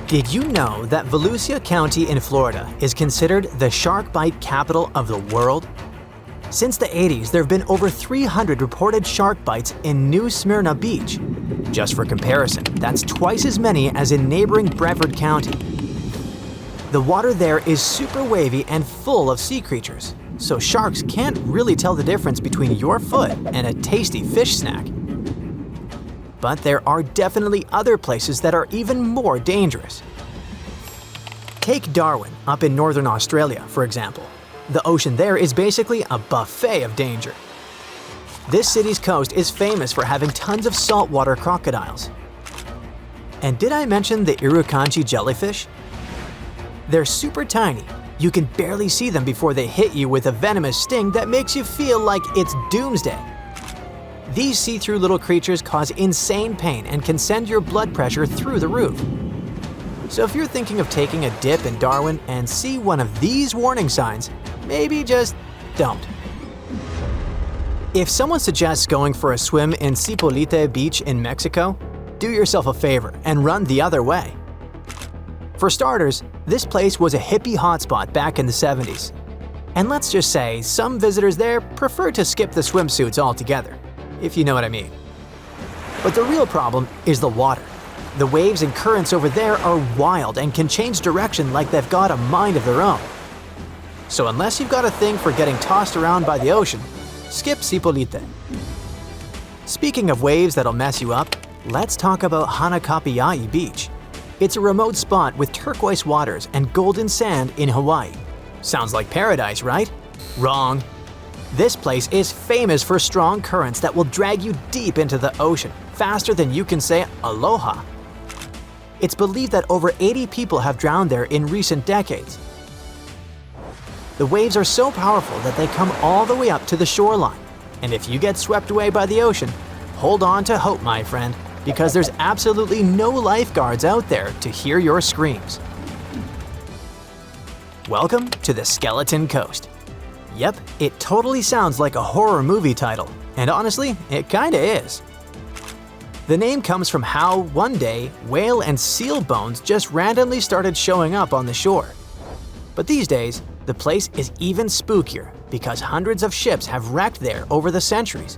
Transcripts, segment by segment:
Did you know that Volusia County in Florida is considered the shark bite capital of the world? Since the 80s, there have been over 300 reported shark bites in New Smyrna Beach. Just for comparison, that's twice as many as in neighboring Brevard County. The water there is super wavy and full of sea creatures, so sharks can't really tell the difference between your foot and a tasty fish snack. But there are definitely other places that are even more dangerous. Take Darwin, up in northern Australia, for example. The ocean there is basically a buffet of danger. This city's coast is famous for having tons of saltwater crocodiles. And did I mention the Irukandji jellyfish? They're super tiny. You can barely see them before they hit you with a venomous sting that makes you feel like it's doomsday. These see-through little creatures cause insane pain and can send your blood pressure through the roof. So if you're thinking of taking a dip in Darwin and see one of these warning signs, maybe just don't. If someone suggests going for a swim in Zipolite Beach in Mexico, do yourself a favor and run the other way. For starters, this place was a hippie hotspot back in the 70s. And let's just say some visitors there prefer to skip the swimsuits altogether, if you know what I mean. But the real problem is the water. The waves and currents over there are wild and can change direction like they've got a mind of their own. So unless you've got a thing for getting tossed around by the ocean, skip Zipolite. Speaking of waves that'll mess you up, let's talk about Hanakapiai Beach. It's a remote spot with turquoise waters and golden sand in Hawaii. Sounds like paradise, right? Wrong. This place is famous for strong currents that will drag you deep into the ocean, faster than you can say aloha. It's believed that over 80 people have drowned there in recent decades. The waves are so powerful that they come all the way up to the shoreline. And if you get swept away by the ocean, hold on to hope, my friend, because there's absolutely no lifeguards out there to hear your screams. Welcome to the Skeleton Coast. Yep, it totally sounds like a horror movie title, and honestly, it kinda is. The name comes from how, one day, whale and seal bones just randomly started showing up on the shore. But these days, the place is even spookier because hundreds of ships have wrecked there over the centuries.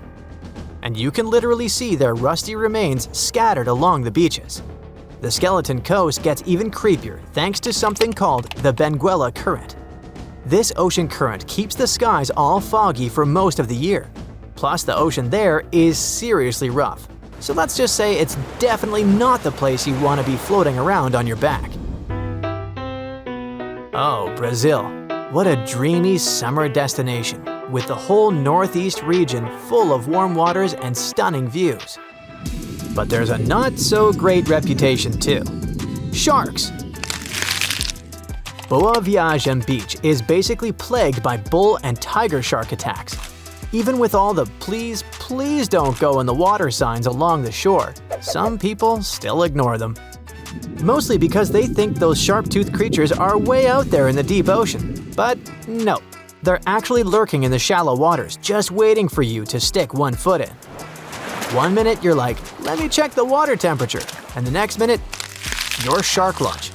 And you can literally see their rusty remains scattered along the beaches. The Skeleton Coast gets even creepier thanks to something called the Benguela Current. This ocean current keeps the skies all foggy for most of the year. Plus, the ocean there is seriously rough. So let's just say it's definitely not the place you want to be floating around on your back. Oh, Brazil. What a dreamy summer destination, with the whole northeast region full of warm waters and stunning views. But there's a not-so-great reputation too. Sharks! Boa Viagem Beach is basically plagued by bull and tiger shark attacks. Even with all the please, please don't go in the water signs along the shore, some people still ignore them. Mostly because they think those sharp-toothed creatures are way out there in the deep ocean. But no, they're actually lurking in the shallow waters, just waiting for you to stick one foot in. One minute you're like, let me check the water temperature, and the next minute, you're shark lunch.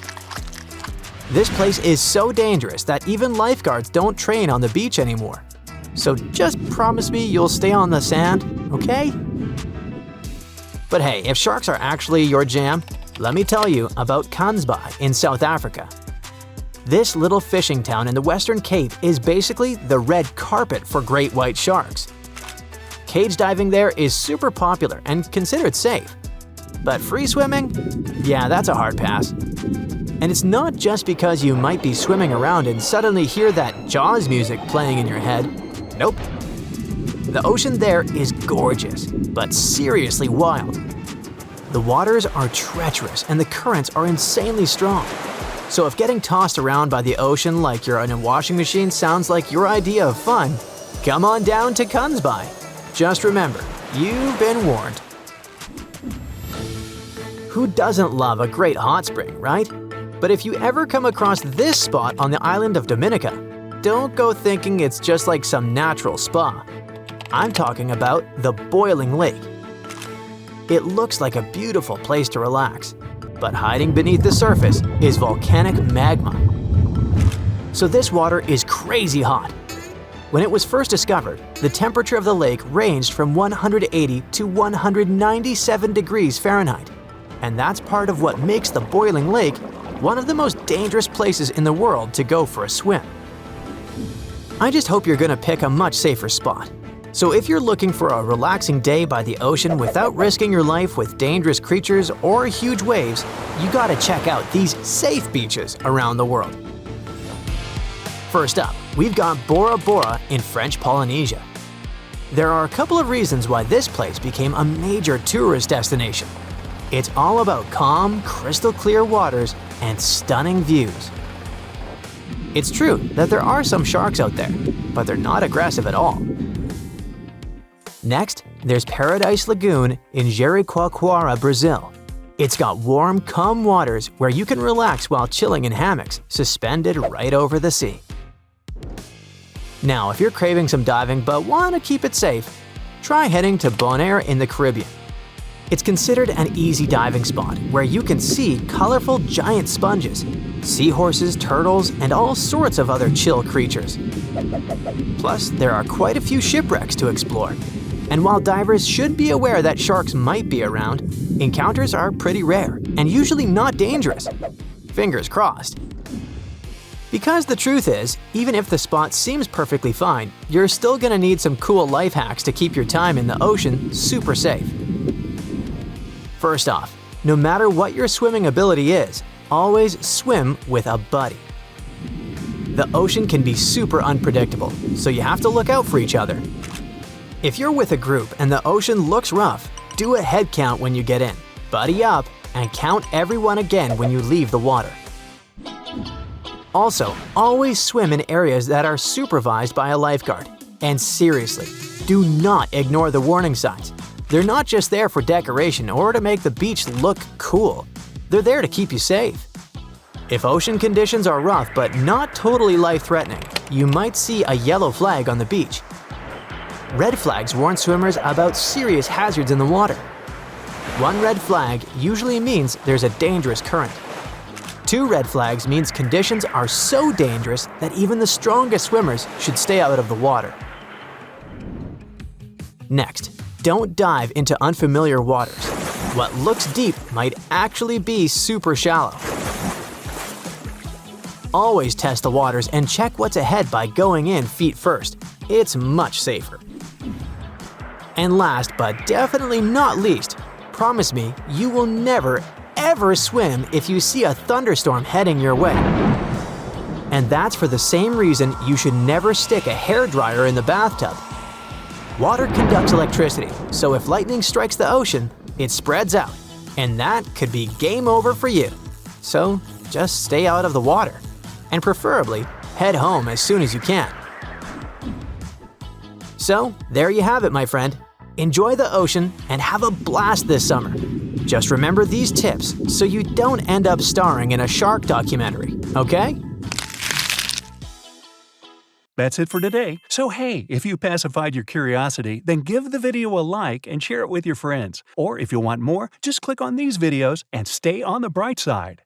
This place is so dangerous that even lifeguards don't train on the beach anymore. So just promise me you'll stay on the sand, okay? But hey, if sharks are actually your jam, let me tell you about Kansbai in South Africa. This little fishing town in the Western Cape is basically the red carpet for great white sharks. Cage diving there is super popular and considered safe. But free swimming? Yeah, that's a hard pass. And it's not just because you might be swimming around and suddenly hear that Jaws music playing in your head. Nope. The ocean there is gorgeous, but seriously wild. The waters are treacherous and the currents are insanely strong. So if getting tossed around by the ocean like you're in a washing machine sounds like your idea of fun, come on down to Kansbai. Just remember, you've been warned. Who doesn't love a great hot spring, right? But if you ever come across this spot on the island of Dominica, don't go thinking it's just like some natural spa. I'm talking about the Boiling Lake. It looks like a beautiful place to relax, but hiding beneath the surface is volcanic magma. So this water is crazy hot. When it was first discovered, the temperature of the lake ranged from 180 to 197 degrees Fahrenheit, and that's part of what makes the boiling lake one of the most dangerous places in the world to go for a swim. I just hope you're gonna pick a much safer spot. So if you're looking for a relaxing day by the ocean without risking your life with dangerous creatures or huge waves, you gotta check out these safe beaches around the world. First up, we've got Bora Bora in French Polynesia. There are a couple of reasons why this place became a major tourist destination. It's all about calm, crystal clear waters and stunning views. It's true that there are some sharks out there, but they're not aggressive at all. Next, there's Paradise Lagoon in Jericoacoara, Brazil. It's got warm, calm waters where you can relax while chilling in hammocks, suspended right over the sea. Now, if you're craving some diving but want to keep it safe, try heading to Bonaire in the Caribbean. It's considered an easy diving spot where you can see colorful giant sponges, seahorses, turtles, and all sorts of other chill creatures. Plus, there are quite a few shipwrecks to explore. And while divers should be aware that sharks might be around, encounters are pretty rare and usually not dangerous. Fingers crossed. Because the truth is, even if the spot seems perfectly fine, you're still gonna need some cool life hacks to keep your time in the ocean super safe. First off, no matter what your swimming ability is, always swim with a buddy. The ocean can be super unpredictable, so you have to look out for each other. If you're with a group and the ocean looks rough, do a head count when you get in, buddy up, and count everyone again when you leave the water. Also, always swim in areas that are supervised by a lifeguard. And seriously, do not ignore the warning signs. They're not just there for decoration or to make the beach look cool. They're there to keep you safe. If ocean conditions are rough but not totally life-threatening, you might see a yellow flag on the beach. Red flags warn swimmers about serious hazards in the water. One red flag usually means there's a dangerous current. 2 red flags means conditions are so dangerous that even the strongest swimmers should stay out of the water. Next, don't dive into unfamiliar waters. What looks deep might actually be super shallow. Always test the waters and check what's ahead by going in feet first. It's much safer. And last but definitely not least, promise me you will never, ever swim if you see a thunderstorm heading your way. And that's for the same reason you should never stick a hairdryer in the bathtub. Water conducts electricity, so if lightning strikes the ocean, it spreads out, and that could be game over for you. So just stay out of the water, and preferably head home as soon as you can. So there you have it, my friend. Enjoy the ocean and have a blast this summer. Just remember these tips so you don't end up starring in a shark documentary, okay? That's it for today. So hey, if you pacified your curiosity, then give the video a like and share it with your friends. Or if you want more, just click on these videos and stay on the bright side.